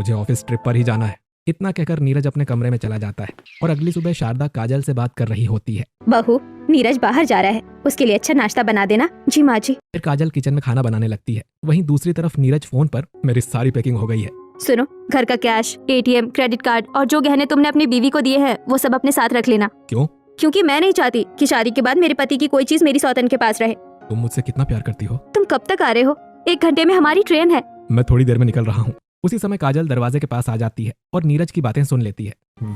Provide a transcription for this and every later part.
मुझे office trip पर ही जाना है। इतना कहकर नीरज अपने कमरे में चला जाता है और अगली सुबह शारदा काजल से बात कर रही होती है। बहू, नीरज बाहर जा रहा है, उसके लिए अच्छा नाश्ता बना देना। जी माँ जी। फिर काजल किचन में खाना बनाने लगती है। वहीं दूसरी तरफ नीरज फोन पर, मेरी सारी पैकिंग हो गई है। सुनो, घर का कैश, ATM, क्रेडिट कार्ड और जो गहने तुमने अपनी बीवी को दिए हैं वो सब अपने साथ रख लेना। क्यों? क्योंकि मैं नहीं चाहती कि शादी के बाद मेरे पति की कोई चीज मेरी सौतन के पास रहे। तुम मुझसे कितना प्यार करती हो? तुम कब तक आ रहे हो? 1 घंटे में हमारी ट्रेन है। मैं थोड़ी देर में निकल रहा हूँ। उसी समय काजल दरवाजे के पास आ जाती है और नीरज की बातें सुन लेती है।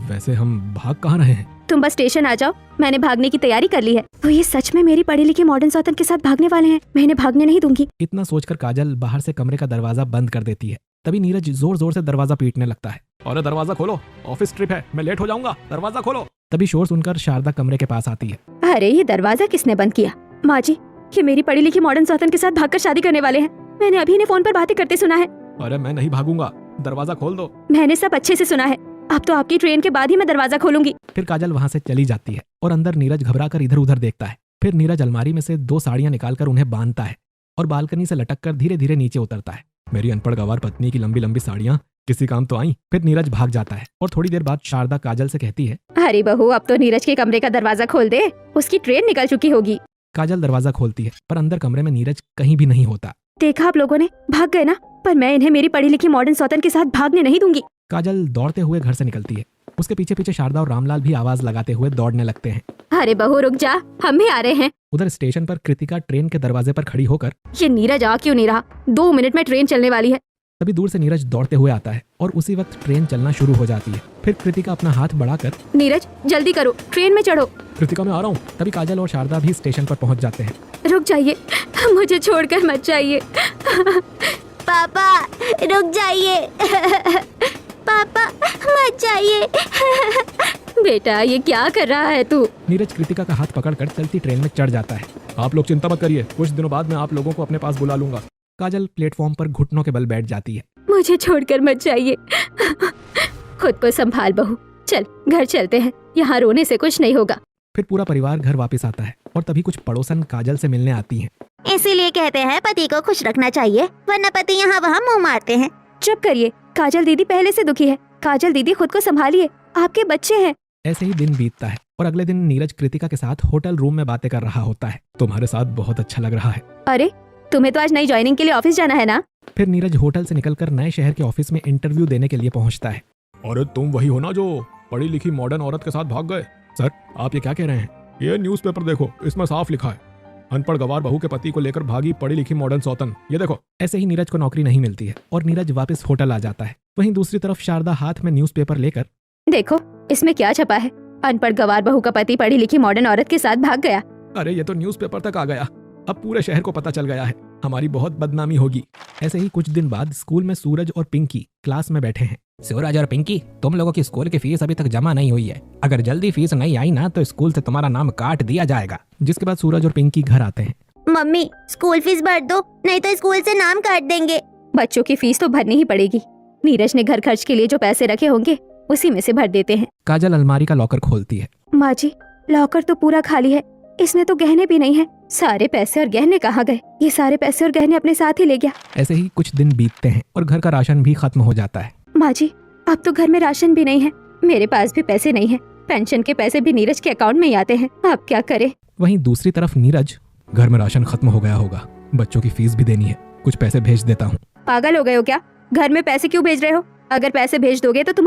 वैसे हम भाग कहाँ रहे हैं? तुम बस स्टेशन आ जाओ, मैंने भागने की तैयारी कर ली है। तो ये सच में मेरी पढ़ी लिखी मॉडर्न सौतन के साथ भागने वाले हैं? मैं इन्हें भागने नहीं दूंगी। इतना सोचकर काजल बाहर से कमरे का दरवाजा बंद कर देती है। तभी नीरज जोर जोर से दरवाजा पीटने लगता है। अरे दरवाजा खोलो, ऑफिस ट्रिप है, मैं लेट हो जाऊंगा, दरवाजा खोलो। तभी शोर सुनकर शारदा कमरे के पास आती है। अरे ये दरवाजा किसने बंद किया? माँ जी, ये मेरी पढ़ी लिखी मॉडर्न सौतन के साथ भागकर शादी करने वाले हैं। मैंने अभी इन्हें फोन पर बातें करते सुना है। अरे मैं नहीं भागूंगा, दरवाजा खोल दो। मैंने सब अच्छे से सुना है। अब तो आपकी ट्रेन के बाद ही मैं दरवाजा खोलूंगी। फिर काजल वहाँ से चली जाती है और अंदर नीरज घबराकर इधर उधर देखता है। फिर नीरज अलमारी में से 2 साड़ियाँ निकालकर उन्हें बांधता है और बालकनी से लटक कर धीरे धीरे नीचे उतरता है। मेरी अनपढ़ गंवार पत्नी की लंबी लंबी साड़ियाँ किसी काम तो आई। फिर नीरज भाग जाता है और थोड़ी देर बाद शारदा काजल से कहती है, अरे बहू, अब तो नीरज के कमरे का दरवाजा खोल दे, उसकी ट्रेन निकल चुकी होगी। काजल दरवाजा खोलती है पर अंदर कमरे में नीरज कहीं भी नहीं होता। देखा आप लोगों ने, भाग गए ना, पर मैं इन्हें मेरी पढ़ी लिखी मॉडर्न सौतन के साथ भागने नहीं दूंगी। काजल दौड़ते हुए घर से निकलती है। उसके पीछे पीछे शारदा और रामलाल भी आवाज लगाते हुए दौड़ने लगते हैं। अरे बहू रुक जा, हम भी आ रहे हैं। उधर स्टेशन पर कृतिका ट्रेन के दरवाजे पर खड़ी होकर, ये नीरज आ क्यों नहीं रहा? 2 मिनट में ट्रेन चलने वाली है। तभी दूर से नीरज दौड़ते हुए आता है और उसी वक्त ट्रेन चलना शुरू हो जाती है। फिर कृतिका अपना हाथ बढ़ाकर, नीरज जल्दी करो, ट्रेन में चढ़ो। कृतिका मैं आ रहा हूँ। तभी काजल और शारदा भी स्टेशन पर पहुँच जाते हैं। रुक जाइए, मुझे छोड़कर मत जाइए। पापा रुक जाइए। पापा मत जाइए। बेटा ये क्या कर रहा है तू? नीरज कृतिका का हाथ पकड़कर चलती ट्रेन में चढ़ जाता है। आप लोग चिंता मत करिए, कुछ दिनों बाद मैं आप लोगों को अपने पास बुला लूंगा। काजल प्लेटफॉर्म पर घुटनों के बल बैठ जाती है। मुझे छोड़कर मत जाइए। खुद को संभाल बहू, चल घर चलते हैं, यहाँ रोने से कुछ नहीं होगा। फिर पूरा परिवार घर वापस आता है और तभी कुछ पड़ोसन काजल से मिलने आती हैं। इसीलिए कहते हैं पति को खुश रखना चाहिए, वरना पति यहाँ वहाँ मुँह मारते हैं। चुप करिए, काजल दीदी पहले से दुखी है। काजल दीदी खुद को संभालिए, आपके बच्चे हैं। ऐसे ही दिन बीतता है और अगले दिन नीरज कृतिका के साथ होटल रूम में बातें कर रहा होता है। तुम्हारे साथ बहुत अच्छा लग रहा है। अरे तुम्हें तो आज नई ज्वाइनिंग के लिए ऑफिस जाना है ना? फिर नीरज होटल से निकलकर नए शहर के ऑफिस में इंटरव्यू देने के लिए पहुंचता है। अरे तुम वही हो ना जो पढ़ी लिखी मॉडर्न औरत के साथ भाग गए? सर आप ये क्या कह रहे हैं? ये न्यूज़पेपर देखो, इसमें साफ लिखा है, अनपढ़ गवार बहू के पति को लेकर भागी पढ़ी लिखी मॉडर्न सौतन। ये देखो। ऐसे ही नीरज को नौकरी नहीं मिलती है और नीरज वापस होटल आ जाता है। वहीं दूसरी तरफ शारदा हाथ में न्यूज़पेपर लेकर, देखो इसमें क्या छपा है, अनपढ़ गवार बहू का पति पढ़ी लिखी मॉडर्न औरत के साथ भाग गया। अरे ये तो न्यूज़पेपर तक आ गया, अब पूरे शहर को पता चल गया है, हमारी बहुत बदनामी होगी। ऐसे ही कुछ दिन बाद स्कूल में सूरज और पिंकी क्लास में बैठे हैं। सूरज और पिंकी, तुम लोगों की स्कूल की फीस अभी तक जमा नहीं हुई है। अगर जल्दी फीस नहीं आई ना तो स्कूल से तुम्हारा नाम काट दिया जाएगा। जिसके बाद सूरज और पिंकी घर आते हैं। मम्मी स्कूल फीस भर दो, नहीं तो स्कूल से नाम काट देंगे। बच्चों की फीस तो भरनी ही पड़ेगी। नीरज ने घर खर्च के लिए जो पैसे रखे होंगे उसी में से भर देते हैं। काजल अलमारी का लॉकर खोलती है। माँ जी, लॉकर तो पूरा खाली है, इसमें तो गहने भी नहीं है। सारे पैसे और गहने कहाँ गए? ये सारे पैसे और गहने अपने साथ ही ले गया। ऐसे ही कुछ दिन बीतते हैं और घर का राशन भी खत्म हो जाता है। माँ जी, अब तो घर में राशन भी नहीं है, मेरे पास भी पैसे नहीं है। पेंशन के पैसे भी नीरज के अकाउंट में ही आते हैं, अब क्या करे? वहीं दूसरी तरफ नीरज, घर में राशन खत्म हो गया होगा, बच्चों की फीस भी देनी है, कुछ पैसे भेज देता हूँ। पागल हो गए हो क्या? घर में पैसे क्यों भेज रहे हो? अगर पैसे भेज दोगे तो तुम